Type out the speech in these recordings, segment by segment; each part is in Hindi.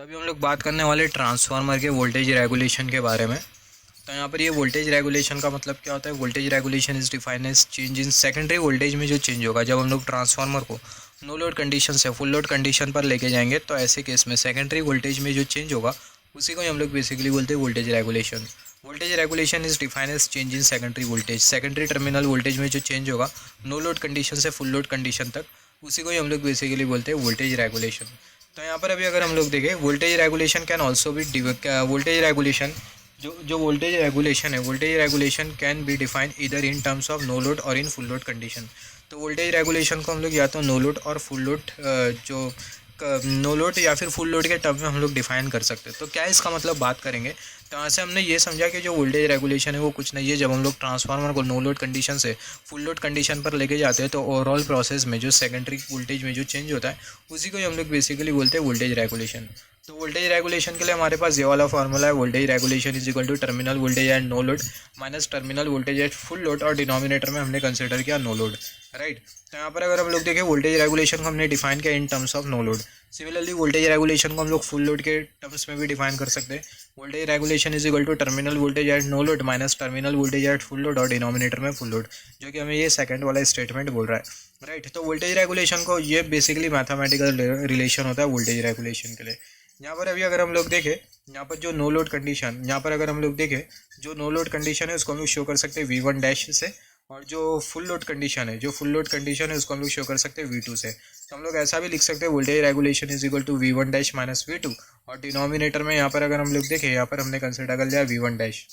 तो अभी हम लोग बात करने वाले ट्रांसफार्मर के वोल्टेज रेगुलेशन के बारे में। तो यहाँ पर ये वोल्टेज रेगुलेशन का मतलब क्या होता है। Voltage regulation is defined as change in secondary voltage में जो चेंज होगा जब हम लोग ट्रांसफार्मर को नो लोड कंडीशन से फुल लोड कंडीशन पर लेके जाएंगे, तो ऐसे केस में सेकेंडरी वोल्टेज में जो चेंज होगा उसी को हम लोग बेसिकली बोलते हैं voltage regulation. Voltage regulation is defined as change in secondary voltage. Secondary terminal voltage में जो चेंज होगा नो लोड कंडीशन से फुल लोड कंडीशन तक, उसी को ही हम लोग बेसिकली बोलते हैं वोल्टेज रेगुलेशन। तो यहाँ पर अभी अगर हम लोग देखें voltage regulation can also be voltage regulation जो वोल्टेज रेगुलेशन है, voltage regulation can be defined इधर in terms of no load और इन फुल लोड कंडीशन। तो वोल्टेज रेगुलेशन को हम लोग या तो नो लोड और फुल लोड जो नो लोड या फिर फुल लोड के टर्म में हम लोग डिफाइन कर सकते हैं। तो क्या इसका मतलब बात करेंगे, तो यहाँ से हमने ये समझा कि जो वोल्टेज रेगुलेशन है वो कुछ नहीं है। जब हम लोग ट्रांसफार्मर को नो लोड कंडीशन से फुल लोड कंडीशन पर लेके जाते हैं तो ओवरऑल प्रोसेस में जो सेकेंडरी वोल्टेज में जो चेंज होता है उसी को हम लोग बेसिकली बोलते हैं वोल्टेज रेगुलेशन। तो वोल्टेज रेगुलेशन के लिए हमारे पास ये वाला फॉर्मूला है, voltage regulation is equal to terminal voltage at no load minus terminal voltage at full load, और डिनोमिनेटर में हमने कंसिडर किया नो लोड, राइट। तो यहाँ पर अगर हम लोग देखें वोल्टेज रेगुलेशन को हमने डिफाइन किया in terms of no load. Similarly voltage regulation को हम लोग फुल लोड के टर्म्स में भी डिफाइन कर सकते हैं। Voltage regulation is equal to terminal voltage at no load minus terminal voltage at full load, और डिनोमिनेटर में फुल लोड, जो कि हमें ये सेकंड वाला स्टेटमेंट बोल रहा है, राइट। तो वोल्टेज रेगुलेशन को ये बेसिकली मैथमेटिकल रिलेशन होता है वोल्टेज रेगुलेशन के लिए। यहाँ पर अभी अगर हम लोग देखें यहाँ पर जो नो लोड कंडीशन, यहाँ पर अगर हम लोग देखें जो नो लोड कंडीशन है उसको हम लोग शो कर सकते हैं V1 डैश से, और जो फुल लोड कंडीशन है, जो फुल लोड कंडीशन है उसको हम लोग शो कर सकते हैं V2 से। तो हम लोग ऐसा भी लिख सकते हैं voltage regulation is equal to V1 dash minus V2, और डिनोमिनेटर में यहाँ पर अगर हम लोग देखें यहाँ पर हमने कंसिडर कर लिया V1 डैश।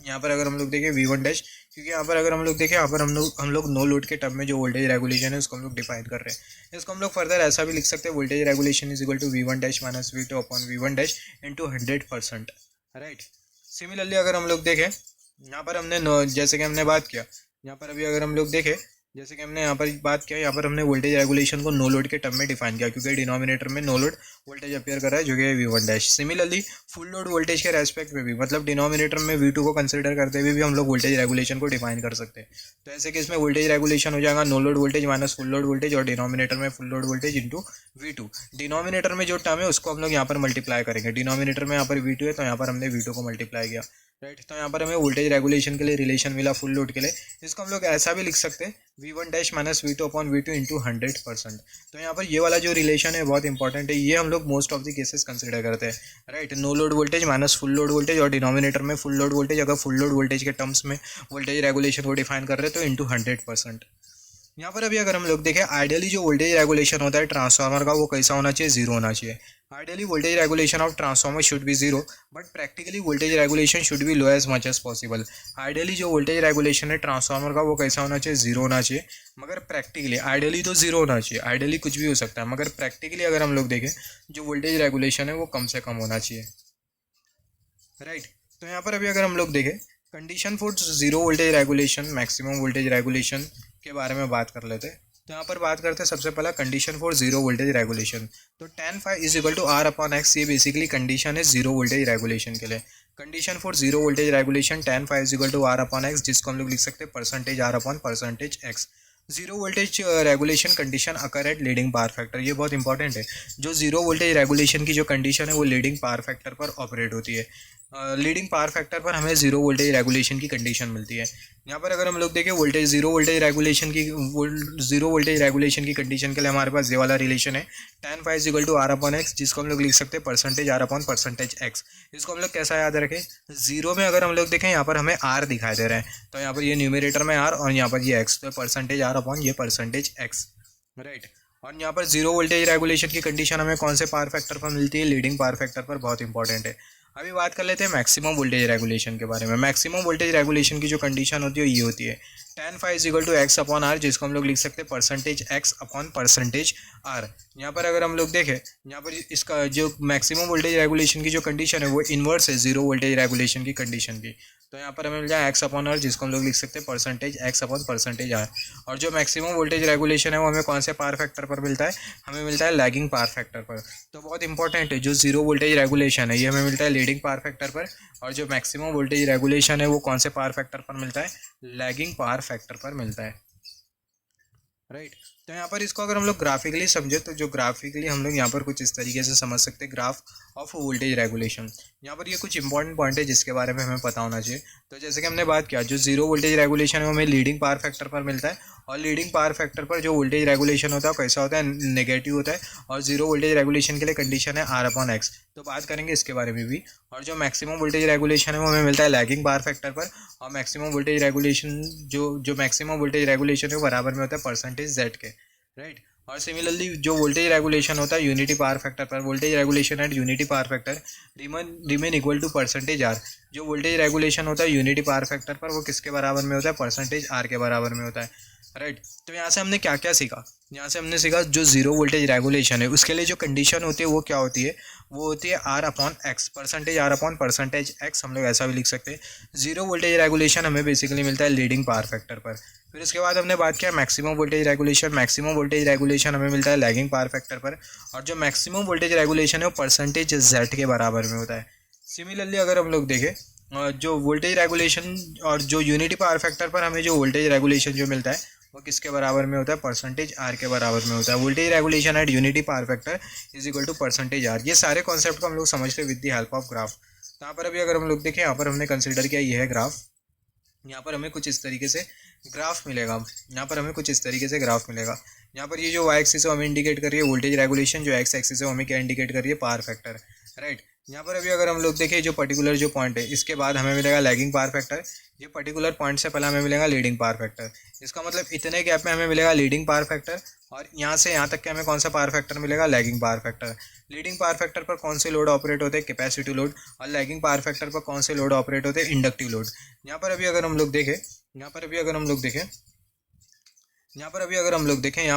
यहाँ पर अगर हम लोग देखें V1 डैश, क्योंकि यहाँ पर अगर हम लोग देखें यहाँ पर हम लोग नो लोड के टर्म में जो वोल्टेज रेगुलेशन है उसको हम लोग डिफाइन कर रहे हैं। इसको हम लोग फर्दर ऐसा भी लिख सकते हैं voltage regulation is equal to V1 dash minus V2 upon V1 dash into 100%, right. Similarly अगर हम लोग देखें यहाँ पर हमने जैसे कि हमने बात किया, यहाँ पर अभी अगर हम लोग देखें जैसे कि हमने यहाँ पर बात किया, यहाँ पर हमने वोल्टेज रेगुलेशन को नो लोड के टर्म में डिफाइन किया क्योंकि डिनोमिनेटर में नो लोड वोल्टेज अपीयर कर रहा है जो कि V1 dash. Similarly full load voltage के रेस्पेक्ट में भी, मतलब डिनोमिनेटर में V2 को कंसिडर करते हुए भी हम लोग वोल्टेज रेगुलेशन को डिफाइन कर सकते हैं। तो ऐसे केस में वोल्टेज रेगुलेशन हो जाएगा no load voltage minus full load voltage, और डिनोमिनेटर में full load voltage into V2। Denominator में जो टर्म है उसको हम लोग यहाँ पर मल्टीप्लाई करेंगे। डिनोमिनेटर में यहाँ पर V2 है तो यहाँ पर हमने V2 को मल्टीप्लाई किया, राइट। तो यहाँ पर हमें वोल्टेज रेगुलेशन के लिए रिलेशन मिला फुल लोड के लिए। इसको हम लोग ऐसा भी लिख सकते हैं V1 dash minus V2 upon V2 into 100%। तो यहाँ पर ये वाला जो रिलेशन है बहुत इंपॉर्टेंट है, ये हम लोग most of the cases consider करते हैं, right. No load voltage minus full load voltage, और डिनोमिनेटर में फुल लोड वोल्टेज, अगर फुल लोड वोल्टेज के टर्म्स में वोल्टेज रेगुलेशन को डिफाइन कर रहे हैं तो इंटू 100%। यहाँ पर अभी अगर हम लोग देखें आइडियली जो वोल्टेज रेगुलेशन होता है ट्रांसफार्मर का वो कैसा होना चाहिए, जीरो होना चाहिए। Ideally voltage regulation of transformer should be zero, but practically voltage regulation should be low as much as possible. Ideally जो वोल्टेज रेगुलेशन है ट्रांसफार्मर का वो कैसा होना चाहिए, जीरो होना चाहिए, मगर प्रैक्टिकली आइडियली तो जीरो होना चाहिए। आइडियली कुछ भी हो सकता है, मगर प्रैक्टिकली अगर हम लोग देखें जो वोल्टेज रेगुलेशन है वो कम से कम होना चाहिए, राइट। तो यहाँ पर अभी अगर हम लोग देखें condition for zero voltage regulation, maximum voltage regulation के बारे में बात कर लेते हैं। तो यहाँ पर बात करते हैं सबसे पहला condition for zero voltage regulation. तो tan phi is equal to R upon X, ये बेसिकली कंडीशन है जीरो वोल्टेज रेगुलेशन के लिए। Condition for zero voltage regulation tan phi is equal to R upon X, जिसको हम लोग लिख सकते हैं percentage R upon percentage X. Zero voltage regulation condition occur at leading power factor, ये बहुत इंपॉर्टेंट है। जो जीरो वोल्टेज रेगुलेशन की जो कंडीशन है वो लीडिंग पावर फैक्टर पर ऑपरेट होती है। लीडिंग पावर फैक्टर पर हमें जीरो वोल्टेज रेगुलेशन की कंडीशन मिलती है। यहाँ पर अगर हम लोग देखें वोल्टेज जीरो वोल्टेज रेगुलेशन की कंडीशन के लिए हमारे पास ये वाला रिलेशन है tan phi is equal to R upon X, जिसको हम लोग लिख सकते हैं percentage R upon percentage X. इसको हम लोग कैसा याद रखें, जीरो में अगर हम लोग देखें यहाँ पर हमें R दिखाई दे रहा है, तो यहाँ पर ये न्यूमरेटर में R और यहाँ पर ये एक्स, तो परसेंटेज R अपॉन ये परसेंटेज एक्स, राइट। और यहाँ पर जीरो वोल्टेज रेगुलेशन की कंडीशन हमें कौन से पावर फैक्टर पर मिलती है, लीडिंग पावर फैक्टर पर, बहुत इंपॉर्टेंट है। अभी बात कर लेते हैं मैक्सिमम वोल्टेज रेगुलेशन के बारे में। मैक्सिमम वोल्टेज रेगुलेशन की जो कंडीशन होती है ये होती है tan phi is equal to X upon R, जिसको हम लोग लिख सकते हैं percentage X upon percentage R. यहाँ पर अगर हम लोग देखें यहाँ पर इसका जो मैक्सिमम वोल्टेज रेगुलेशन की जो कंडीशन है वो इन्वर्स है जीरो वोल्टेज रेगुलेशन की कंडीशन की। तो यहाँ पर हमें मिल जाए एक्स अपॉन आर, जिसको हम लोग लिख सकते हैं percentage X upon percentage R. और जो मैक्सिमम वोल्टेज रेगुलेशन है वो हमें कौन से पावर फैक्टर पर मिलता है, हमें मिलता है लैगिंग पावर फैक्टर पर। तो बहुत इंपॉर्टेंट है, जो जीरो वोल्टेज रेगुलेशन है ये हमें मिलता है लीडिंग पावर फैक्टर पर, और जो मैक्सिमम वोल्टेज रेगुलेशन है वो कौन से पावर फैक्टर पर मिलता है, लैगिंग पावर फैक्टर पर मिलता है, राइट। तो यहाँ पर इसको अगर हम लोग ग्राफिकली समझे तो जो ग्राफिकली हम लोग यहाँ पर कुछ इस तरीके से समझ सकते हैं ग्राफ ऑफ वोल्टेज रेगुलेशन। यहाँ पर ये कुछ इंपॉर्टेंट पॉइंट है जिसके बारे में हमें पता होना चाहिए। तो जैसे कि हमने बात किया, जो जीरो वोल्टेज रेगुलेशन है वो हमें लीडिंग पावर फैक्टर पर मिलता है, और लीडिंग पावर फैक्टर पर जो वोल्टेज रेगुलेशन होता है कैसा होता है, नेगेटिव होता है। और जीरो वोल्टेज रेगुलेशन के लिए कंडीशन है R/X, तो बात करेंगे इसके बारे में भी। और जो मैक्सिमम वोल्टेज रेगुलेशन है वो हमें मिलता है लैगिंग पावर फैक्टर पर, और मैक्सिमम वोल्टेज रेगुलेशन जो मैक्सिमम वोल्टेज रेगुलेशन है वो बराबर में होता है परसेंटेज Z के, राइट। और सिमिलरली जो वोल्टेज रेगुलेशन होता है यूनिटी पावर फैक्टर पर, voltage regulation at unity power factor remain equal to percentage R। जो वोल्टेज रेगुलेशन होता है यूनिटी पावर फैक्टर पर वो किसके बराबर में होता है, परसेंटेज R के बराबर में होता है, राइट। तो यहाँ से हमने क्या क्या सीखा, यहाँ से हमने सीखा जो जीरो वोल्टेज रेगुलेशन है उसके लिए जो कंडीशन होती है वो क्या होती है, वो होती है R/X, परसेंटेज R/X, हम लोग ऐसा भी लिख सकते हैं। जीरो वोल्टेज रेगुलेशन हमें बेसिकली मिलता है लीडिंग पावर फैक्टर पर। फिर उसके बाद हमने बात किया मैक्सिमम वोल्टेज रेगुलेशन हमें मिलता है लैगिंग पावर फैक्टर पर, और जो मैक्सिमम वोल्टेज रेगुलेशन है वो परसेंटेज Z के बराबर में होता है। सिमिलरली अगर हम लोग देखें जो वोल्टेज रेगुलेशन और जो यूनिटी पावर फैक्टर पर हमें जो वोल्टेज रेगुलेशन जो मिलता है वो किसके बराबर में होता है, परसेंटेज R के बराबर में होता है। Voltage regulation at unity power factor is equal to percentage R। ये सारे कॉन्सेप्ट को हम लोग समझते हैं with the help of graph. तो यहाँ पर अभी अगर हम लोग देखें, यहाँ पर हमने कंसिडर किया ये है ग्राफ। यहाँ पर हमें कुछ इस तरीके से ग्राफ मिलेगा, यहाँ पर ये जो y एक्सिस है हमें इंडिकेट कर रही है वोल्टेज रेगुलेशन, जो x एक्सिस है हमें क्या इंडिकेट कर रही है, पावर फैक्टर, राइट। यहाँ पर अभी अगर हम लोग देखें जो पर्टिकुलर जो पॉइंट है इसके बाद हमें मिलेगा लैगिंग पावर फैक्टर, ये पर्टिकुलर पॉइंट से पहले हमें मिलेगा लीडिंग पावर फैक्टर। इसका मतलब इतने गैप में हमें मिलेगा लीडिंग पावर फैक्टर, और यहाँ से यहाँ तक के हमें कौन सा पावर फैक्टर मिलेगा, lagging power factor. Leading power factor पर कौन से लोड ऑपरेट होते हैं, कैपेसिटिव लोड, और लैगिंग पावर फैक्टर पर कौन से लोड ऑपरेट होते हैं, इंडक्टिव लोड। यहाँ पर अभी अगर हम लोग देखें, यहाँ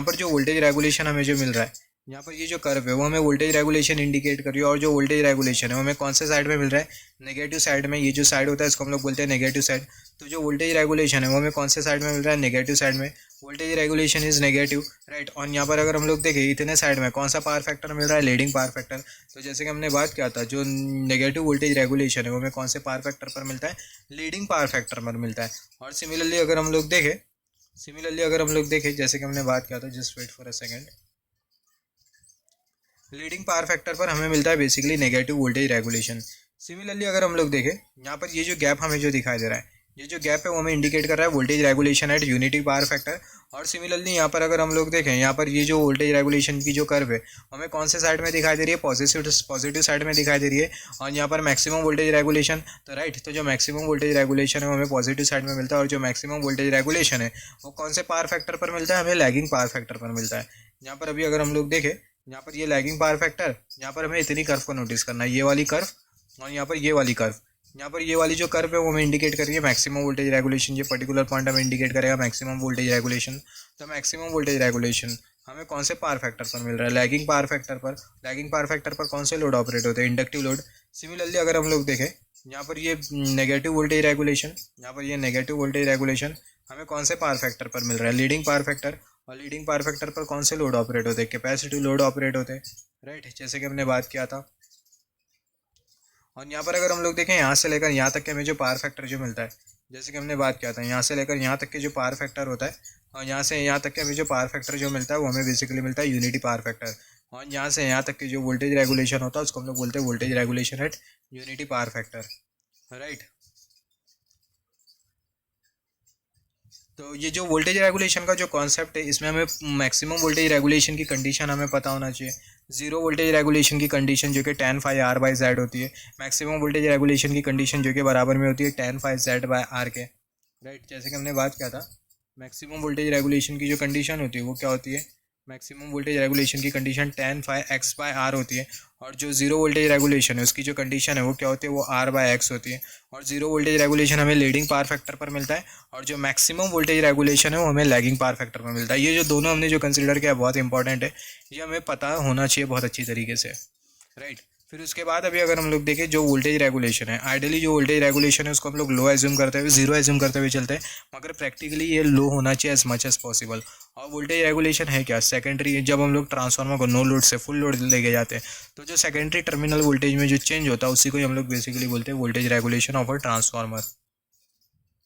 पर जो वोल्टेज रेगुलेशन हमें जो मिल रहा है, यहाँ पर ये जो कर्व है वो हमें वोल्टेज रेगुलेशन इंडिकेट कर रही है, और जो वोल्टेज रेगुलेशन है वो हमें कौन से साइड में मिल रहा है, नेगेटिव साइड में। ये जो साइड होता है इसको हम लोग बोलते हैं नेगेटिव साइड। तो जो वोल्टेज रेगुलेशन है वो हमें कौन से साइड में मिल रहा है, नेगेटिव साइड में। Voltage regulation is negative, right. और यहाँ पर अगर हम लोग देखें इतने साइड में कौन सा पावर फैक्टर मिल रहा है, लीडिंग पावर फैक्टर। तो जैसे कि हमने बात किया था जो नेगेटिव वोल्टेज रेगुलेशन है वो हमें कौन से पावर फैक्टर पर मिलता है, लीडिंग पावर फैक्टर पर मिलता है। और सिमिलरली अगर हम लोग देखें जैसे कि हमने बात किया था, just wait for a second, leading power factor पर हमें मिलता है basically negative voltage regulation. Similarly अगर हम लोग देखें यहाँ पर ये जो गैप हमें जो दिखाई दे रहा है, ये जो गैप है वो हमें इंडिकेट कर रहा है voltage regulation at unity power factor. और सिमिलरली यहाँ पर अगर हम लोग देखें, यहाँ पर ये जो वोल्टेज रेगुलेशन की जो कर्व है हमें कौन से साइड में दिखाई दे रही है, पॉजिटिव साइड में दिखाई दे रही है। और यहाँ पर मैक्सिमम वोल्टेज रेगुलेशन, तो राइट, तो जो मैक्सिमम वोल्टेज रेगुलेशन है वो हमें पॉजिटिव साइड में मिलता है, और जो मैक्सिमम वोल्टेज रेगुलेशन है वो कौन से पावर फैक्टर पर मिलता है, हमें लैगिंग पावर फैक्टर पर मिलता है। यहाँ पर अभी अगर हम लोग देखें, यहाँ पर ये लैगिंग पावर फैक्टर, यहाँ पर हमें इतनी कर्व को नोटिस करना है, ये वाली कर्व, और यहाँ पर ये वाली कर्व। यहाँ पर ये वाली जो कर्व है वो हमें इंडिकेट कर रही है मैक्सिमम वोल्टेज रेगुलेशन। ये पर्टिकुलर पॉइंट हमें इंडिकेट करेगा मैक्सिमम वोल्टेज रेगुलेशन। तो मैक्सिमम वोल्टेज रेगुलेशन हमें कौन से पावर फैक्टर पर मिल रहा है, लैगिंग पावर फैक्टर पर। लैगिंग पावर फैक्टर पर कौन से लोड ऑपरेट होते हैं, इंडक्टिव लोड। सिमिलरली अगर हम लोग देखें यहाँ पर ये नेगेटिव वोल्टेज रेगुलेशन, हमें कौन से पावर फैक्टर पर मिल रहा है, लीडिंग पावर फैक्टर। और लीडिंग पावर फैक्टर पर कौन से लोड ऑपरेट होते हैं, कैपेसिटिव लोड ऑपरेट होते हैं, राइट, जैसे कि हमने बात किया था। और यहाँ पर अगर हम लोग देखें यहाँ से लेकर यहाँ तक के हमें जो पावर फैक्टर जो मिलता है, जैसे कि हमने बात किया था, यहाँ से लेकर यहाँ तक के जो पावर फैक्टर होता है, और यहाँ से यहाँ तक के हमें जो पावर फैक्टर जो मिलता है वो हमें बेसिकली मिलता है यूनिटी पावर फैक्टर। और यहाँ से यहाँ तक के जो वोल्टेज रेगुलेशन होता है उसको हम लोग बोलते हैं voltage regulation at unity power factor, right. तो ये जो वोल्टेज रेगुलेशन का जो कॉन्सेप्ट है इसमें हमें मैक्सिमम वोल्टेज रेगुलेशन की कंडीशन हमें पता होना चाहिए। जीरो वोल्टेज रेगुलेशन की कंडीशन जो कि tan phi R/Z होती है। मैक्सिमम वोल्टेज रेगुलेशन की कंडीशन जो कि बराबर में होती है tan phi Z/R के, राइट। जैसे कि हमने बात किया था मैक्सिमम वोल्टेज रेगुलेशन की जो कंडीशन होती है वो क्या होती है, मैक्सिमम वोल्टेज रेगुलेशन की कंडीशन tan phi X/R होती है। और जो जीरो वोल्टेज रेगुलेशन है उसकी जो कंडीशन है वो क्या होती है, वो R/X होती है। और जीरो वोल्टेज रेगुलेशन हमें लीडिंग पावर फैक्टर पर मिलता है, और जो मैक्सिमम वोल्टेज रेगुलेशन है वो हमें लैगिंग पावर फैक्टर पर मिलता है। ये जो दोनों हमने जो कंसिडर किया बहुत इंपॉर्टेंट है, ये हमें पता होना चाहिए बहुत अच्छी तरीके से, राइट। फिर उसके बाद अभी अगर हम लोग देखें जो वोल्टेज रेगुलेशन है, आइडियली जो वोल्टेज रेगुलेशन है उसको हम लोग लो एज्यूम करते हुए, जीरो एज्यूम करते हुए चलते हैं, मगर प्रैक्टिकली ये लो होना चाहिए एज मच एज पॉसिबल। और वोल्टेज रेगुलेशन है क्या, सेकेंडरी, जब हम लोग ट्रांसफार्मर को नो लोड से फुल लोड लेके जाते हैं तो जो सेकेंडरी टर्मिनल वोल्टेज में जो चेंज होता है उसी को हम लोग बेसिकली बोलते हैं voltage regulation of a transformer.